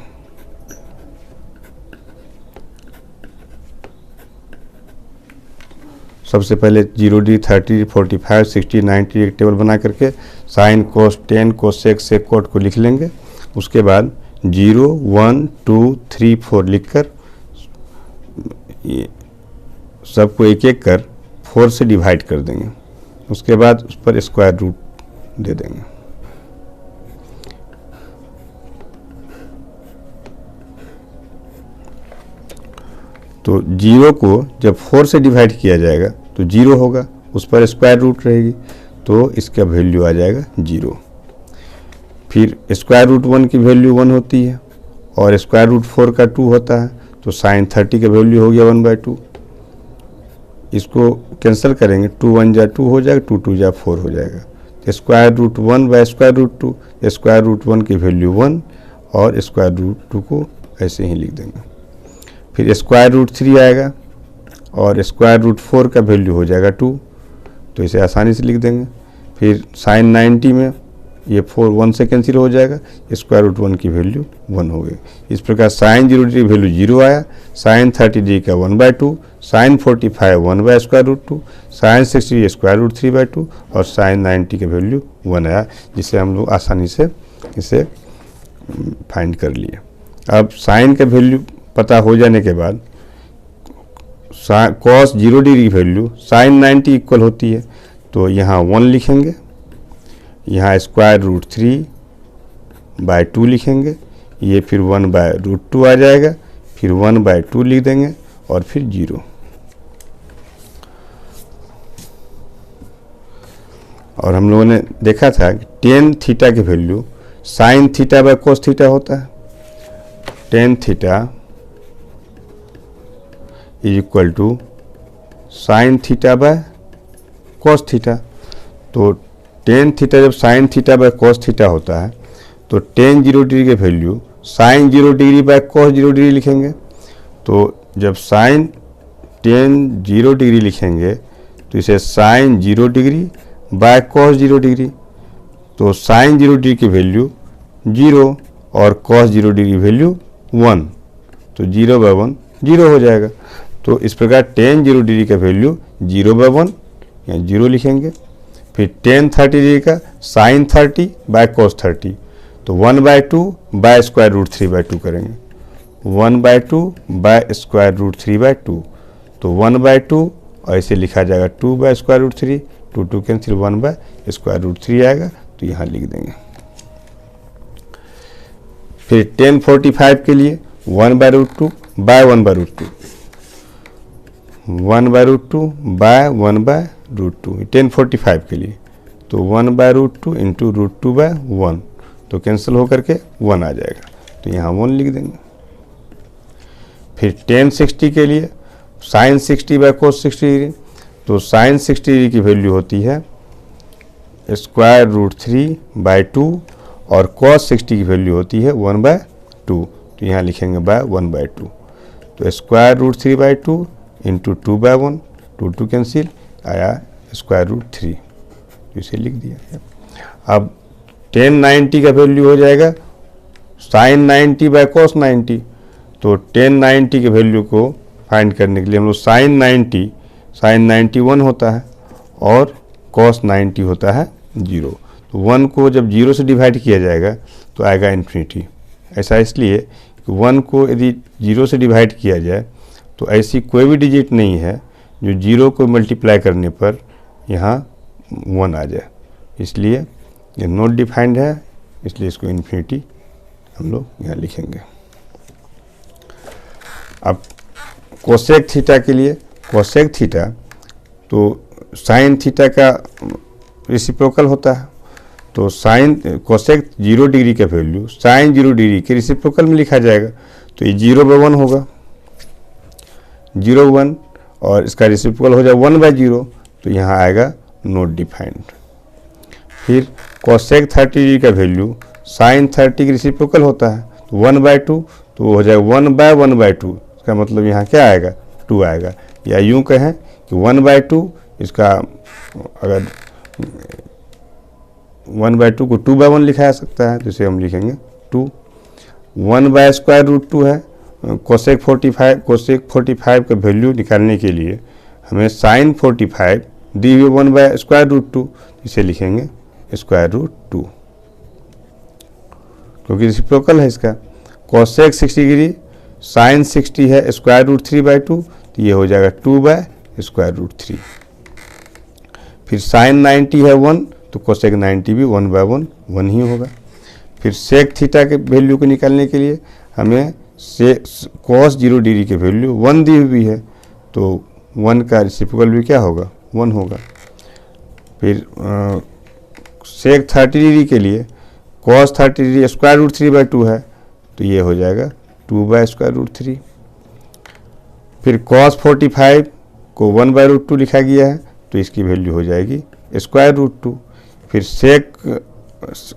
सबसे पहले 0 डिग्री, 30, 45, 60, 90 एक टेबल बना करके साइन, कोस, टेन, कोसेक, सेक, कोट को लिख लेंगे। उसके बाद 0, 1, 2, 3, 4 लिखकर सबको एक एक कर 4 से डिवाइड कर देंगे। उसके बाद उस पर स्क्वायर रूट दे देंगे। तो 0 को जब 4 से डिवाइड किया जाएगा तो 0 होगा, उस पर स्क्वायर रूट रहेगी तो इसका वैल्यू आ जाएगा 0। फिर स्क्वायर रूट 1 की वैल्यू 1 होती है और स्क्वायर रूट 4 का 2 होता है, तो साइन 30 का वैल्यू हो गया 1/2। इसको कैंसिल करेंगे, 2 1 जा 2 हो जाएगा, 2 2 जा 4 हो जाएगा। स्क्वायर रूट 1/√2, स्क्वायर रूट 1 की वैल्यू 1 और स्क्वायर रूट 2 को ऐसे ही लिख देंगे। फिर स्क्वायर रूट 3 आएगा और स्क्वायर रूट 4 का वैल्यू हो जाएगा 2, तो इसे आसानी से लिख देंगे। फिर साइन 90 में ये 4 1 से कैंसिल हो जाएगा, स्क्वायर रूट 1 की वैल्यू 1 हो गई। इस प्रकार साइन 0 डिग्री वैल्यू 0 आया, साइन 30 डिग्री का 1/2, साइन 45 1/√2, साइन 60 स्क्वायर रूट 3/2 और साइन 90 का वैल्यू 1 आया, जिसे हम लोग आसानी से इसे फाइंड कर लिए। अब साइन का वैल्यू पता हो जाने के बाद कॉस 0 डिग्री की वैल्यू साइन 90 इक्वल होती है, तो यहाँ 1 लिखेंगे, यहाँ स्क्वायर रूट 3/2 लिखेंगे, ये फिर 1/√2 आ जाएगा, फिर 1/2 लिख देंगे और फिर 0। और हम लोगों ने देखा था कि टेन थीटा की वैल्यू साइन थीटा/कोस थीटा होता है। Tan theta is equal to sine theta by cos theta. तो टेन थीटा जब sine theta by cos theta होता है तो टेन 0 डिग्री के value sine 0 degree by cos 0 degree लिखेंगे। तो जब साइन टेन 0 डिग्री लिखेंगे तो इसे sine 0 degree by cos 0 degree. तो साइन 0 डिग्री की वैल्यू 0 और कॉस 0 डिग्री वैल्यू 1, तो 0 बाय 1 0 हो जाएगा। तो इस प्रकार टेन 0 डिग्री का वैल्यू 0 बाय 1 या 0 लिखेंगे। फिर टेन 30 डिग्री का साइन 30 बाय कॉस 30, तो 1/2 बाय स्क्वायर रूट 3/2 करेंगे। 1/2 बाय स्क्वायर रूट 3/2, तो 1/2 और इसे लिखा जाएगा 2 by square root 3, 2 cancel 1 by square root 3 आएगा, तो यहाँ लिख देंगे। फिर 1045 के लिए 1/2 बाय 1/2, 1/2 बाय 1/2, 1045 के लिए तो 1/2 इंटू √2/1, तो कैंसिल होकर के 1 आ जाएगा, तो यहाँ 1 लिख देंगे। फिर 1060 के लिए साइन 60 बाय कोस 60 डिग्री, तो साइन 60 डिग्री की वैल्यू होती है स्क्वायर रूट 3/2 और कॉस 60 की वैल्यू होती है 1/2, तो यहाँ लिखेंगे बाय 1/2, तो स्क्वायर रूट 3/2 इंटू 2/1, 2 कैंसिल आया स्क्वायर रूट 3, इसे लिख दिया। अब 1090 का वैल्यू हो जाएगा साइन 90 बाय कॉस 90, तो 1090 के वैल्यू को फाइंड करने के लिए हम लोग साइन 90 1 होता है और कॉस 90 होता है 0, तो 1 को जब 0 से डिवाइड किया जाएगा तो आएगा इन्फिनिटी। ऐसा इसलिए कि 1 को यदि 0 से डिवाइड किया जाए तो ऐसी कोई भी डिजिट नहीं है जो 0 को मल्टीप्लाई करने पर यहाँ 1 आ जाए, इसलिए ये नॉट डिफाइंड है, इसलिए इसको इन्फिनिटी हम लोग यहाँ लिखेंगे। अब कोसेक थीटा के लिए, कोसेक थीटा तो साइन थीटा का रेसिप्रोकल होता है, तो साइन कोसेक 0 डिग्री का वैल्यू साइन 0 डिग्री के रेसिप्रोकल में लिखा जाएगा, तो ये 0/1 होगा, 0/1 और इसका रेसिप्रोकल हो जाए 1/0, तो यहाँ आएगा नॉट डिफाइंड। फिर कोसेक 30 डिग्री का वैल्यू साइन 30 की रेसिप्रोकल होता है, तो 1/2, तो वो हो जाएगा 1/1/2, इसका मतलब यहाँ क्या आएगा 2 आएगा, या यूँ कहें कि 1/2 इसका अगर 1/2 को 2/1 लिखा जा सकता है, जिसे हम लिखेंगे 2। 1/स्क्वायर रूट 2 है। कोसेक 45 का वैल्यू निकालने के लिए हमें साइन 45 दी हुई 1/स्क्वायर रूट 2, इसे लिखेंगे स्क्वायर रूट 2, क्योंकि रेसिप्रोकल है इसका। कोसेक 60 डिग्री साइन 60 है स्क्वायर रूट 3/2, तो ये हो जाएगा 2/स्क्वायर रूट 3। फिर साइन 90 है 1, तो कोसेक 90 भी 1/1 ही होगा। फिर सेक थीटा के वैल्यू को निकालने के लिए हमें कॉस 0 डिग्री की वैल्यू 1 दी हुई है, तो 1 का रेसिप्रोकल भी क्या होगा 1 होगा। फिर सेक 30 डिग्री के लिए कॉस 30 डिग्री स्क्वायर रूट 3/2 है, तो ये हो जाएगा 2/स्क्वायर रूट 3। फिर कॉस 45 को 1/√2 लिखा गया है, तो इसकी वैल्यू हो जाएगी स्क्वायर रूट 2। फिर सेक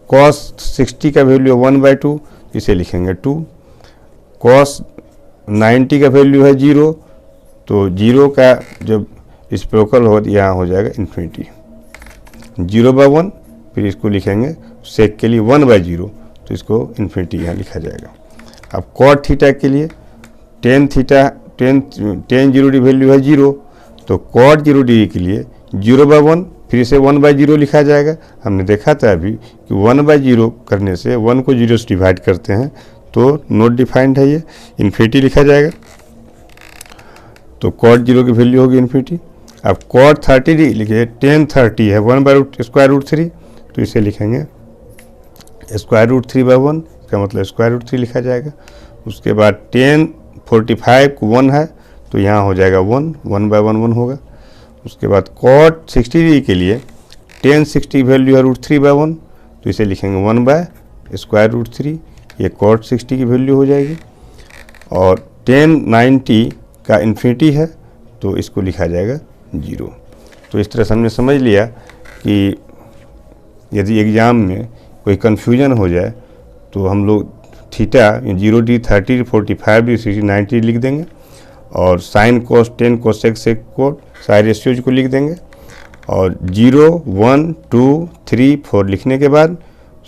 कॉस 60 का वैल्यू 1/2, इसे लिखेंगे 2। कॉस 90 का वैल्यू है 0, तो 0 का जब रेसिप्रोकल हो यहाँ हो जाएगा इन्फिनिटी, 0/1, फिर इसको लिखेंगे सेक के लिए 1/0, तो इसको इन्फिनिटी यहाँ लिखा जाएगा। अब कॉट थीटा के लिए टेन 0 डिग्री वैल्यू है 0, तो कॉट 0 डिग्री के लिए 0/1, फिर इसे 1/0 लिखा जाएगा। हमने देखा था अभी कि 1/0 करने से 1 को 0 से डिवाइड करते हैं तो नॉट डिफाइंड है, ये इन्फिनिटी लिखा जाएगा, तो कॉट 0 की वैल्यू होगी इन्फिनिटी। अब कॉट 30 लिखिए, टेन 30 है 1/स्क्वायर रूट 3, तो इसे लिखेंगे स्क्वायर रूट 3/1, इसका मतलब स्क्वायर रूट 3 लिखा जाएगा। उसके बाद टेन 45 को 1 है, तो यहाँ हो जाएगा 1/1 होगा। उसके बाद कॉट 60 डिग्री के लिए टेन 60 वैल्यू है रूट 3/1, तो इसे लिखेंगे 1/स्क्वायर रूट 3, ये कॉट 60 की वैल्यू हो जाएगी। और टेन 90 का इन्फिनिटी है तो इसको लिखा जाएगा 0। तो इस तरह से हमने समझ लिया कि यदि एग्ज़ाम में कोई कन्फ्यूजन हो जाए तो हम लोग थीटा 0 डिग्री 30 45 डिग्री 60 90 लिख देंगे और sine cos 10 cosec sec cot सारे रेशियोज को लिख देंगे और 0 1 2 3 4 लिखने के बाद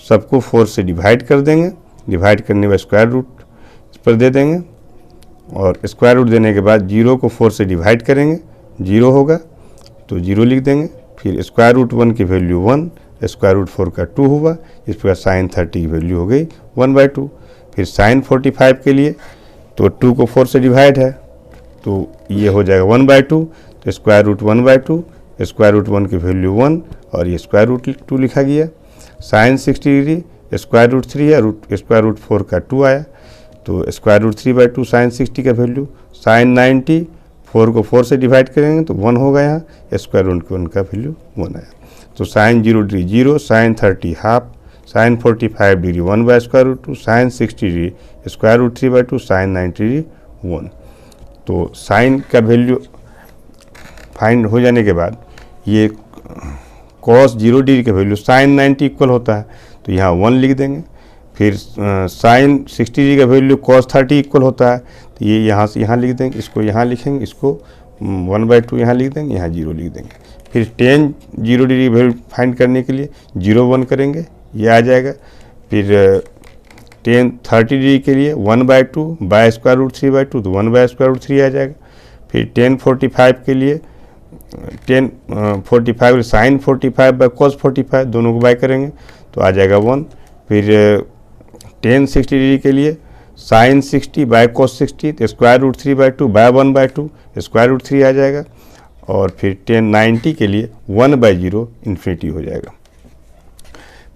सबको 4 से डिवाइड कर देंगे। डिवाइड करने के बाद स्क्वायर रूट इस पर दे देंगे और स्क्वायर रूट देने के बाद 0 को 4 से डिवाइड करेंगे, 0 होगा तो 0 लिख देंगे। फिर स्क्वायर रूट 1 की वैल्यू 1, स्क्वायर रूट 4 का 2 हुआ। इस प्रकार साइन 30 की वैल्यू हो गई 1/2। फिर साइन 45 के लिए तो 2 को 4 से डिवाइड है तो ये हो जाएगा 1/2। तो स्क्वायर रूट 1/2, स्क्वायर रूट 1 की वैल्यू 1 और ये स्क्वायर रूट 2 लिखा गया। साइन 60 डिग्री स्क्वायर रूट 3 है, स्क्वायर रूट 4 का 2 आया तो स्क्वायर रूट 3/2 साइन 60 का वैल्यू। साइन 90 4 को 4 से डिवाइड करेंगे तो 1 होगा, यहाँ स्क्वायर रूट 1 का वैल्यू 1 आया। तो sine 0 degree 0, sine 30 half, sine 45 degree 1 by square root 2, sine 60 degree square root 3/2, sine 90 degree 1। तो साइन का वैल्यू फाइंड हो जाने के बाद ये कॉस 0 डिग्री का वैल्यू साइन 90 इक्वल होता है तो यहाँ 1 लिख देंगे। फिर साइन 60 डिग्री का वैल्यू कॉस 30 इक्वल होता है तो ये यहाँ से यहाँ लिख देंगे, इसको यहाँ लिखेंगे, इसको 1/2 यहाँ लिख देंगे, यहाँ 0 लिख देंगे। फिर टेन 0 डिग्री वैल्यू फाइंड करने के लिए 0 1 करेंगे, ये आ जाएगा। फिर टेन 30 डिग्री के लिए 1/2 बाय स्क्वायर रूट 3/2 तो 1 बाय स्क्वायर रूट 3 आ जाएगा। फिर टेन 45 के लिए टेन 45 साइन 45 बाय कॉस 45 दोनों को बाय करेंगे तो आ जाएगा 1। फिर टेन 60 डिग्री के लिए साइन 60 बाय कॉस 60 तो square root 3/2 by 1/2 square root 3 आ जाएगा। और फिर टेन 90 के लिए 1/0 इन्फिनिटी हो जाएगा।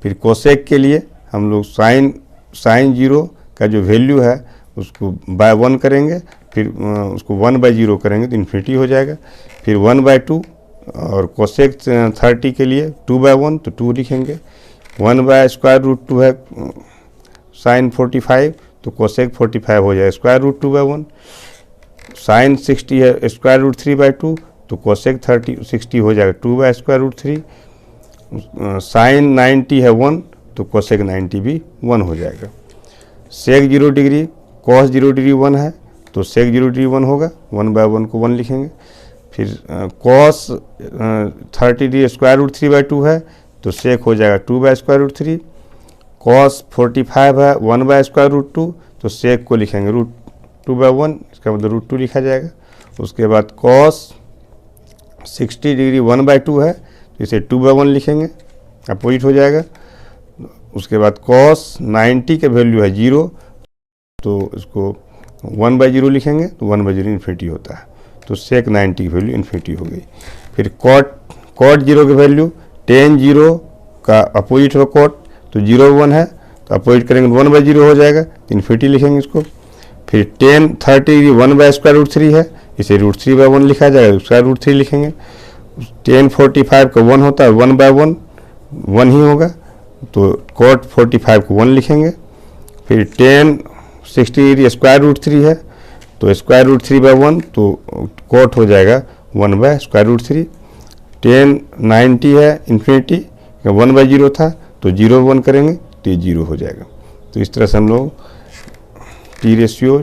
फिर कोसेक के लिए हम लोग साइन 0 का जो वैल्यू है उसको बाय 1 करेंगे, फिर उसको 1/0 करेंगे तो इन्फिनिटी हो जाएगा। फिर 1/2 और कोसेक 30 के लिए 2/1 तो 2 लिखेंगे। 1 बाय स्क्वायर रूट 2 है साइन 45 तो कोसेक 45 हो जाएगा स्क्वायर रूट 2/1। साइन 60 है स्क्वायर रूट 3/2 तो कोसेक 60 हो जाएगा 2 बाय स्क्वायर रूट 3। साइन 90 है 1 तो कोसेक 90 भी 1 हो जाएगा। सेक 0 डिग्री कॉस 0 डिग्री 1 है तो सेक 0 डिग्री 1 होगा, 1/1 को 1 लिखेंगे। फिर कॉस 30 डिग्री स्क्वायर रूट 3/2 है तो सेक हो जाएगा 2 बाय स्क्वायर रूट 3। कॉस 45 है 1 बाय स्क्वायर रूट 2 तो सेक को लिखेंगे रूट 2/1, इसका मतलब रूट 2 लिखा जाएगा। उसके बाद कॉस 60 डिग्री 1/2 है तो इसे 2/1 लिखेंगे, अपोजिट हो जाएगा। उसके बाद कॉस 90 के वैल्यू है 0 तो इसको 1/0 लिखेंगे तो 1/0 इन्फिनिटी होता है तो सेक 90 की वैल्यू इन्फिनिटी हो गई। फिर कॉट 0 की वैल्यू टेन 0 का अपोजिट हो कॉट तो 0 1 है तो अपोजिट करेंगे 1/0 हो जाएगा तो इन्फिनिटी लिखेंगे इसको। फिर टेन 30 1 बाय स्क्वायर रूट 3 है इसे रूट 3/1 लिखा जाएगा, स्क्वायर रूट 3 लिखेंगे। टेन 45 का 1 होता है 1/1 1 ही होगा तो कॉट 45 को 1 लिखेंगे। फिर टेन 60 डिग्री स्क्वायर रूट 3 है तो स्क्वायर रूट 3/1 तो कॉट हो जाएगा 1 बाय स्क्वायर रूट 3। टेन 90 है इन्फिनिटी 1/0 था तो 0 1 करेंगे तो ये 0 हो जाएगा। तो इस तरह से हम लोग टी रेशियो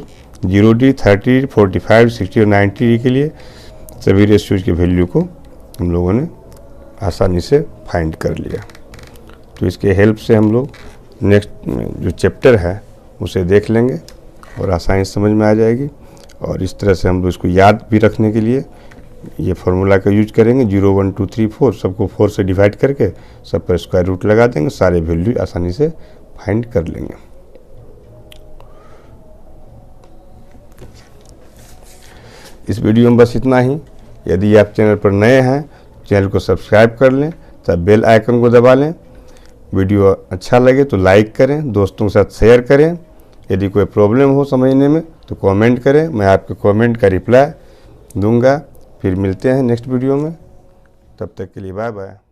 0 डिग्री 30 45 60 और 90 डिग्री के लिए सभी रेशियोज के वैल्यू को हम लोगों ने आसानी से फाइंड कर लिया। तो इसके हेल्प से हम लोग नेक्स्ट जो चैप्टर है उसे देख लेंगे और आसानी से समझ में आ जाएगी। और इस तरह से हम लोग इसको याद भी रखने के लिए ये फार्मूला का यूज करेंगे 0 1 2 3 4 सबको 4 से डिवाइड करके सब पर स्क्वायर रूट लगा देंगे, सारे वैल्यू आसानी से फाइंड कर लेंगे। इस वीडियो में बस इतना ही। यदि आप चैनल पर नए हैं चैनल को सब्सक्राइब कर लें, तब बेल आइकन को दबा लें। वीडियो अच्छा लगे तो लाइक करें, दोस्तों के साथ शेयर करें। यदि कोई प्रॉब्लम हो समझने में तो कमेंट करें, मैं आपके कमेंट का रिप्लाई दूंगा। फिर मिलते हैं नेक्स्ट वीडियो में, तब तक के लिए बाय बाय।